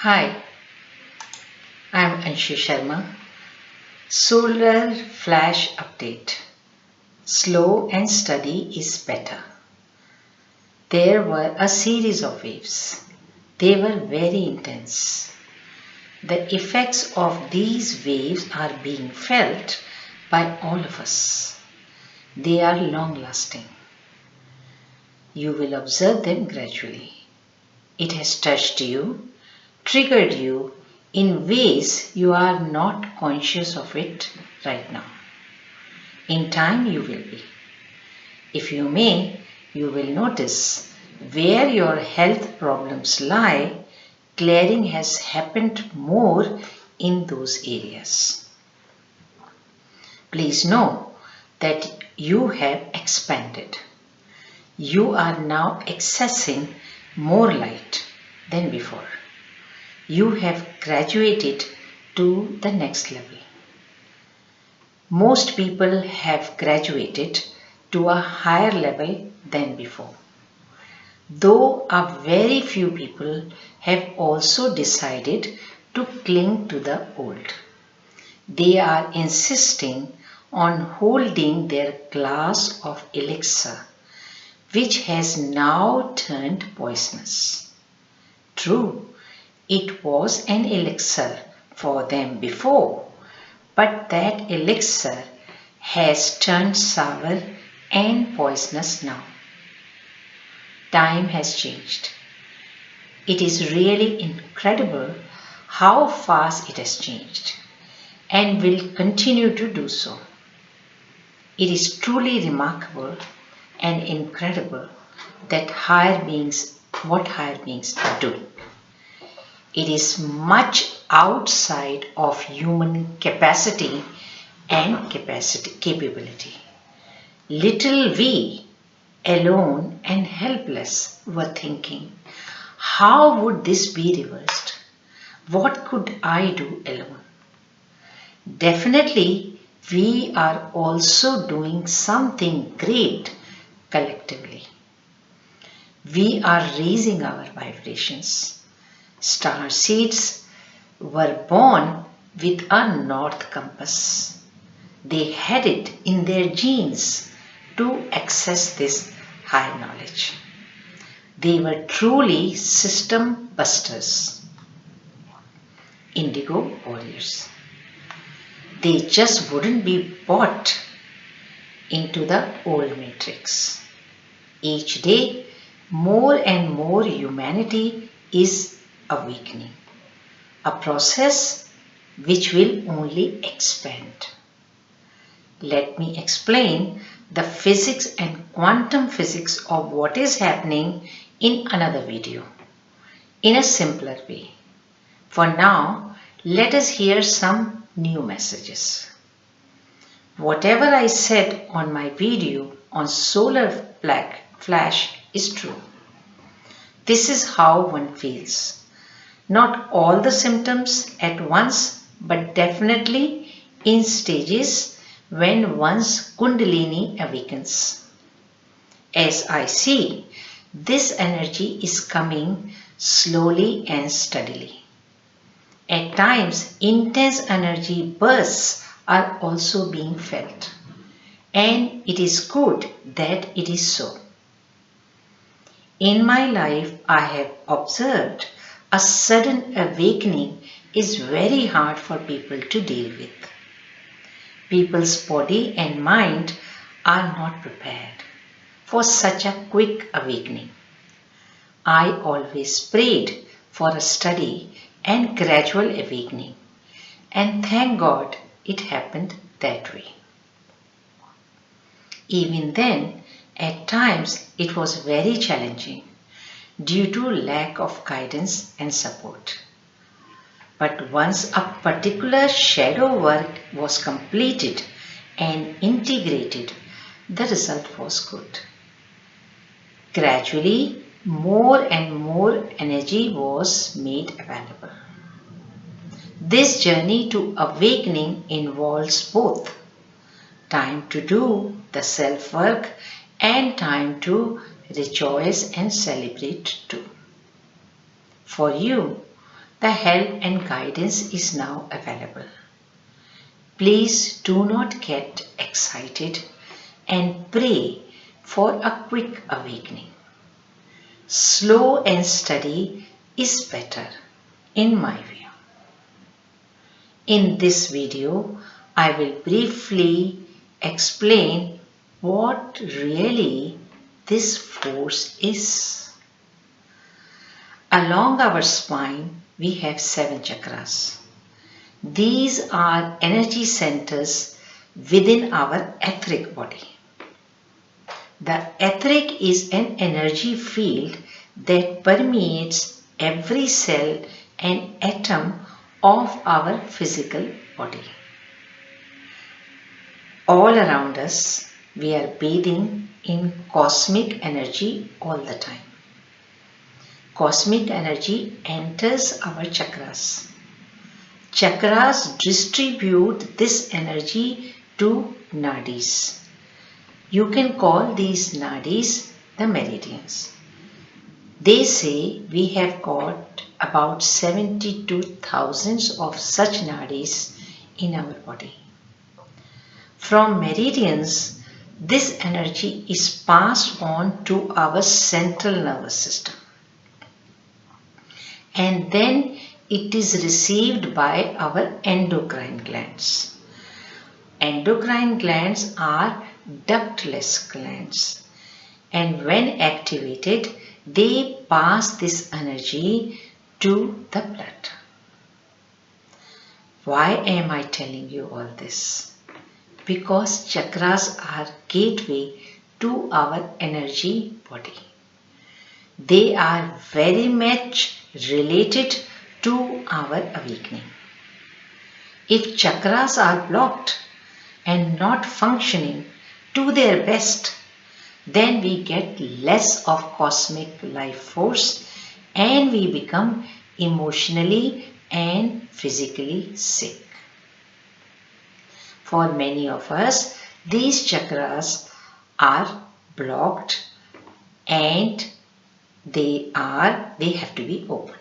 Hi, I'm Anshu Sharma. Solar flash update. Slow and steady is better. There were a series of waves. They were very intense. The effects of these waves are being felt by all of us. They are long lasting. You will observe them gradually. It has touched you, triggered you in ways you are not conscious of it right now. In time you will be. If you may, you will notice where your health problems lie, clearing has happened more in those areas. Please know that you have expanded. You are now accessing more light than before. You have graduated to the next level. Most people have graduated to a higher level than before. Though a very few people have also decided to cling to the old. They are insisting on holding their glass of elixir, which has now turned poisonous. True, it was an elixir for them before, but that elixir has turned sour and poisonous now. Time has changed. It is really incredible how fast it has changed and will continue to do so. It is truly remarkable and incredible that what higher beings are doing. It is much outside of human capacity and capability. Little we, alone and helpless, were thinking, how would this be reversed? What could I do alone? Definitely, we are also doing something great collectively. We are raising our vibrations. Star seeds were born with a north compass. They had it in their genes to access this higher knowledge. They were truly system busters, indigo warriors. They just wouldn't be bought into the old matrix. Each day, more and more humanity is awakening, a process which will only expand. Let me explain the physics and quantum physics of what is happening in another video, in a simpler way. For now, let us hear some new messages. Whatever I said on my video on solar flash is true. This is how one feels. Not all the symptoms at once, but definitely in stages when one's Kundalini awakens. As I see, this energy is coming slowly and steadily. At times, intense energy bursts are also being felt, and it is good that it is so. In my life, I have observed a sudden awakening is very hard for people to deal with. People's body and mind are not prepared for such a quick awakening. I always prayed for a steady and gradual awakening, and thank God it happened that way. Even then, at times it was very challenging due to lack of guidance and support. But once a particular shadow work was completed and integrated, the result was good. Gradually, more and more energy was made available. This journey to awakening involves both time to do the self-work and time to rejoice and celebrate too. For you, the help and guidance is now available. Please do not get excited and pray for a quick awakening. Slow and steady is better, in my view. In this video, I will briefly explain what really this force is. Along our spine, we have 7 chakras. These are energy centers within our etheric body. The etheric is an energy field that permeates every cell and atom of our physical body. All around us, we are bathing in cosmic energy all the time. Cosmic energy enters our chakras. Chakras distribute this energy to nadis. You can call these nadis the meridians. They say we have got about 72,000 of such nadis in our body. From meridians, this energy is passed on to our central nervous system. And then it is received by our endocrine glands. Endocrine glands are ductless glands, and when activated, they pass this energy to the blood. Why am I telling you all this? Because chakras are gateway to our energy body. They are very much related to our awakening. If chakras are blocked and not functioning to their best, then we get less of cosmic life force and we become emotionally and physically sick. For many of us, these chakras are blocked and they have to be opened.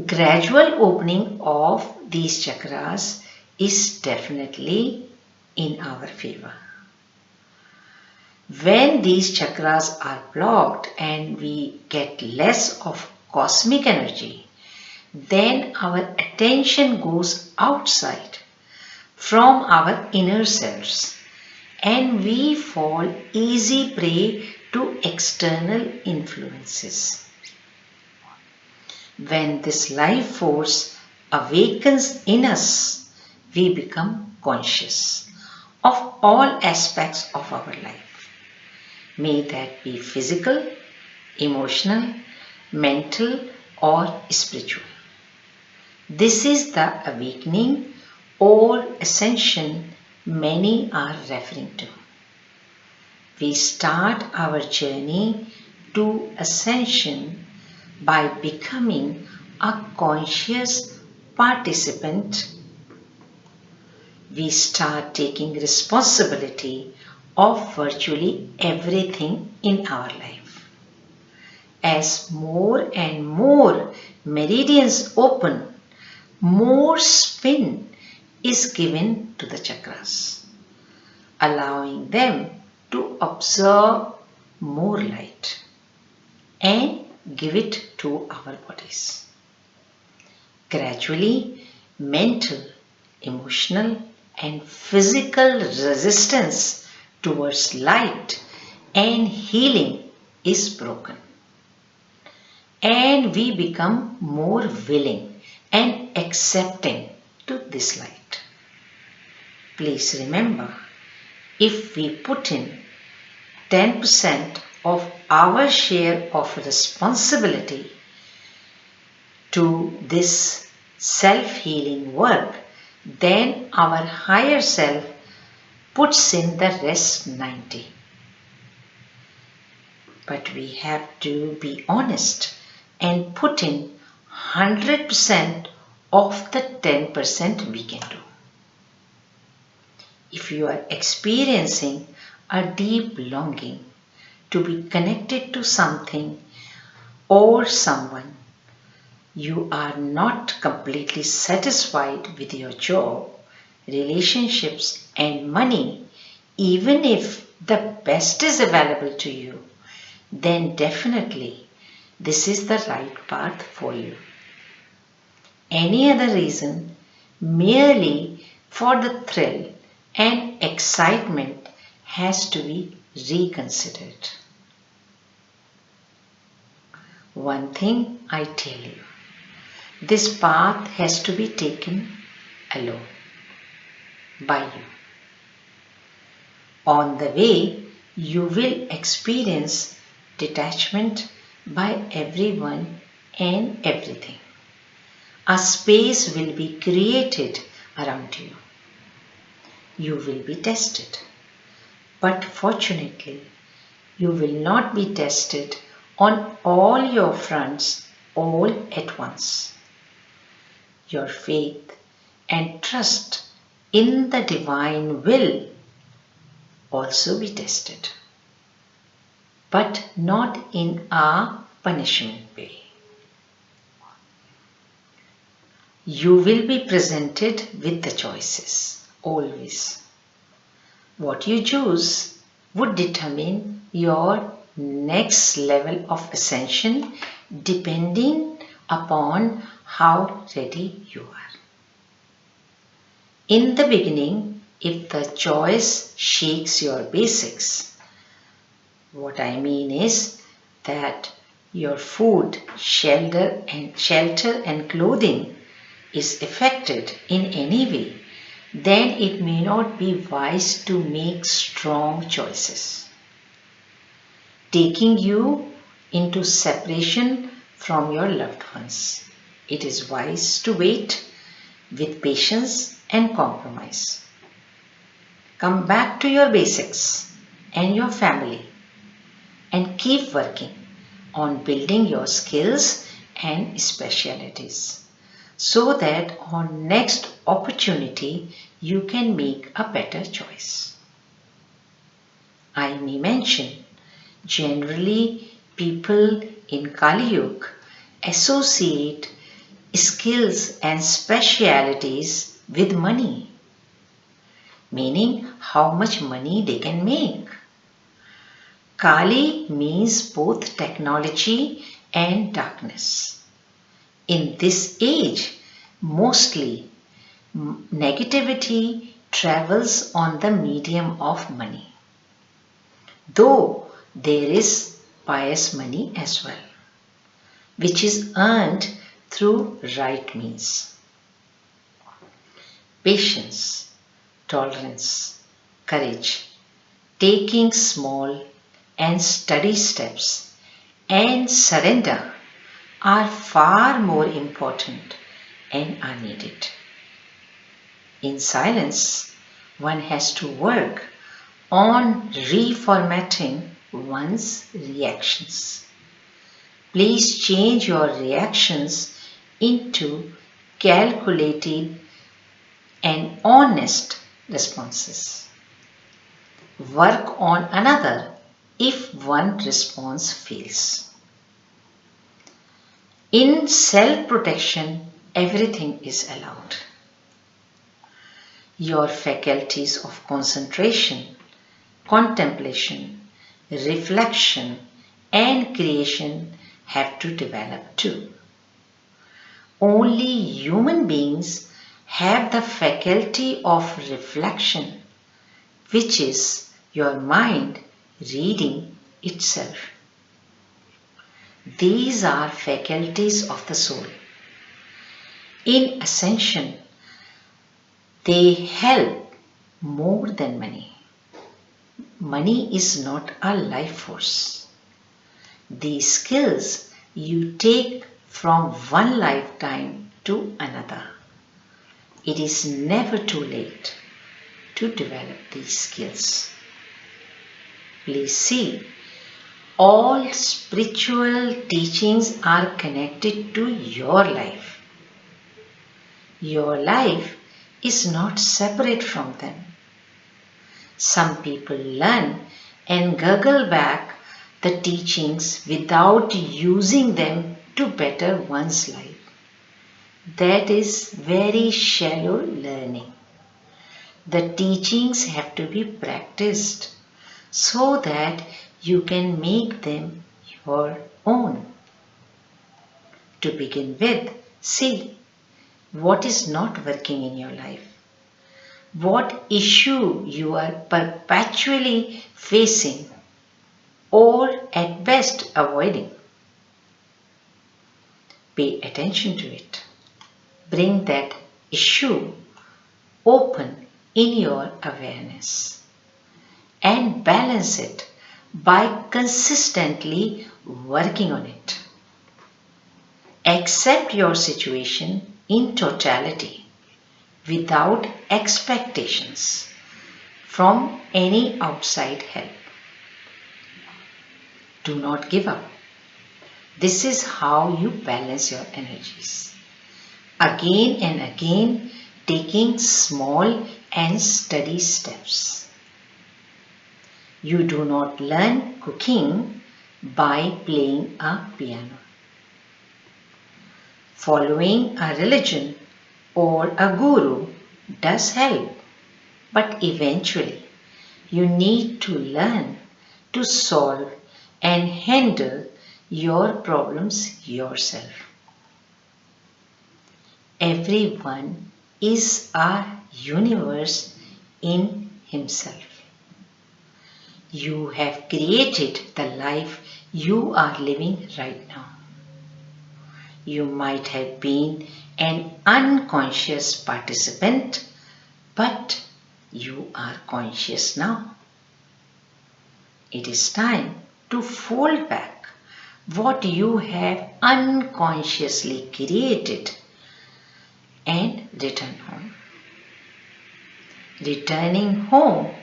Gradual opening of these chakras is definitely in our favor. When these chakras are blocked and we get less of cosmic energy, then our attention goes outside from our inner selves and we fall easy prey to external influences. When this life force awakens in us, we become conscious of all aspects of our life. May that be physical, emotional, mental, or spiritual. This is the awakening or ascension many are referring to. We start our journey to ascension by becoming a conscious participant. We start taking responsibility of virtually everything in our life. As more and more meridians open, more spin is given to the chakras, allowing them to absorb more light and give it to our bodies. Gradually, mental, emotional, and physical resistance towards light and healing is broken. And we become more willing and accepting to this light. Please remember, if we put in 10% of our share of responsibility to this self-healing work, then our higher self puts in the rest 90. But we have to be honest and put in 100% of the 10% we can do. If you are experiencing a deep longing to be connected to something or someone, you are not completely satisfied with your job, relationships, and money, even if the best is available to you, then definitely this is the right path for you. Any other reason, merely for the thrill and excitement, has to be reconsidered. One thing I tell you, this path has to be taken alone, by you. On the way, you will experience detachment by everyone and everything. A space will be created around you. You will be tested. But fortunately, you will not be tested on all your fronts all at once. Your faith and trust in the divine will also be tested, but not in a punishment way. You will be presented with the choices, always. What you choose would determine your next level of ascension depending upon how ready you are. In the beginning, if the choice shakes your basics, what I mean is that your food, shelter and clothing is affected in any way, then it may not be wise to make strong choices, taking you into separation from your loved ones. It is wise to wait with patience and compromise. Come back to your basics and your family and keep working on building your skills and specialities so that on next opportunity you can make a better choice. I may mention, generally people in Kali Yuga associate skills and specialities with money, meaning how much money they can make. Kali means both technology and darkness. In this age, mostly negativity travels on the medium of money, though there is pious money as well, which is earned through right means. Patience, tolerance, courage, taking small and steady steps, and surrender are far more important and are needed. In silence, one has to work on reformatting one's reactions. Please change your reactions into calculated and honest responses. Work on another if one response fails. In self-protection, everything is allowed. Your faculties of concentration, contemplation, reflection, and creation have to develop too. Only human beings have the faculty of reflection, which is your mind reading itself. These are faculties of the soul. In Ascension, they help more than money. Money is not a life force. These skills you take from one lifetime to another. It is never too late to develop these skills. Please see, all spiritual teachings are connected to your life. Your life is not separate from them. Some people learn and gurgle back the teachings without using them to better one's life. That is very shallow learning. The teachings have to be practiced so that you can make them your own. To begin with, see what is not working in your life, what issue you are perpetually facing or at best avoiding. Pay attention to it. Bring that issue open in your awareness and balance it by consistently working on it. Accept your situation in totality without expectations from any outside help. Do not give up. This is how you balance your energies. Again and again, taking small and steady steps. You do not learn cooking by playing a piano. Following a religion or a guru does help, but eventually you need to learn to solve and handle your problems yourself. Everyone is a universe in himself. You have created the life you are living right now. You might have been an unconscious participant, but you are conscious now. It is time to fold back what you have unconsciously created and return home. Returning home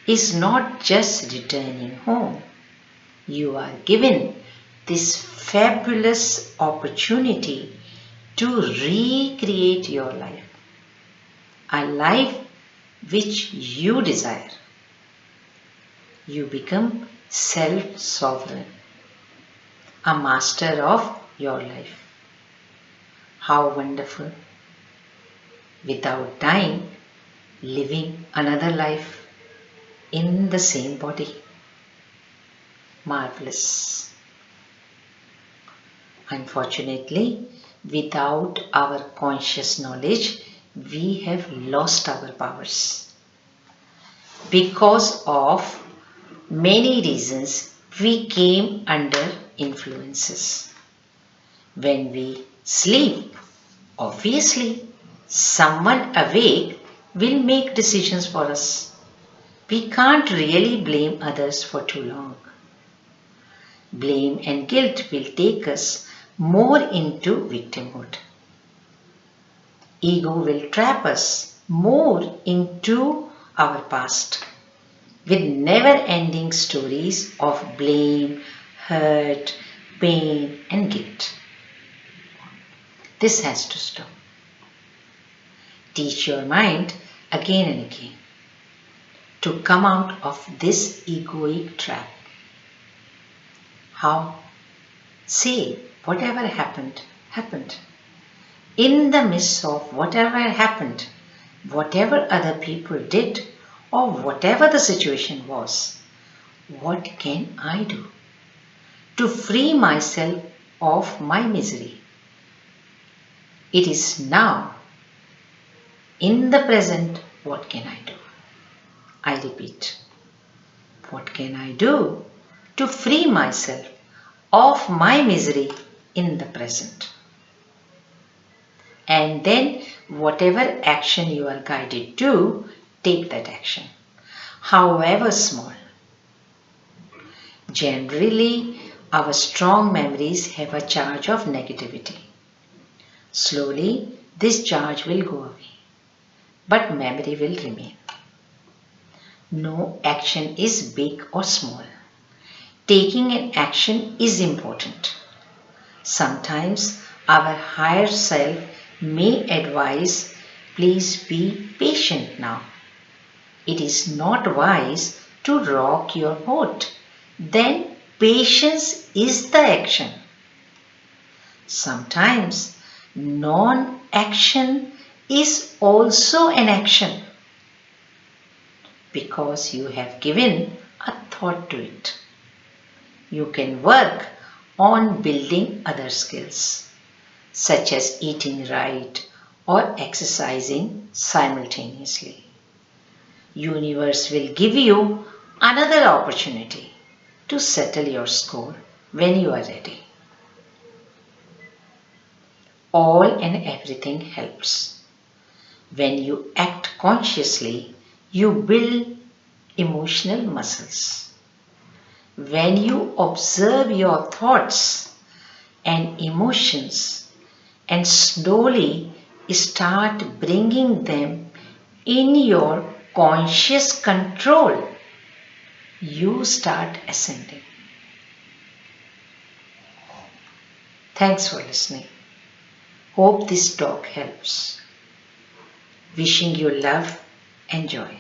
is not just returning home. You are given this fabulous opportunity to recreate your life, a life which you desire. You become self-sovereign, a master of your life. How wonderful! Without dying, living another life in the same body. Marvelous. Unfortunately, without our conscious knowledge, we have lost our powers. Because of many reasons, we came under influences. When we sleep, obviously, someone awake will make decisions for us. We can't really blame others for too long. Blame and guilt will take us more into victimhood. Ego will trap us more into our past with never-ending stories of blame, hurt, pain and guilt. This has to stop. Teach your mind again and again to come out of this egoic trap. How? Say, whatever happened, happened. In the midst of whatever happened, whatever other people did, or whatever the situation was, what can I do to free myself of my misery? It is now. In the present, what can I do? I repeat, what can I do to free myself of my misery in the present? And then whatever action you are guided to, take that action, however small. Generally, our strong memories have a charge of negativity. Slowly, this charge will go away, but memory will remain. No action is big or small. Taking an action is important. Sometimes our higher self may advise, please be patient now. It is not wise to rock your boat. Then patience is the action. Sometimes Non-action is also an action because you have given a thought to it. You can work on building other skills, such as eating right or exercising simultaneously. Universe will give you another opportunity to settle your score when you are ready. All and everything helps. When you act consciously, you build emotional muscles. When you observe your thoughts and emotions and slowly start bringing them in your conscious control, you start ascending. Thanks for listening. Hope this talk helps. Wishing you love and joy.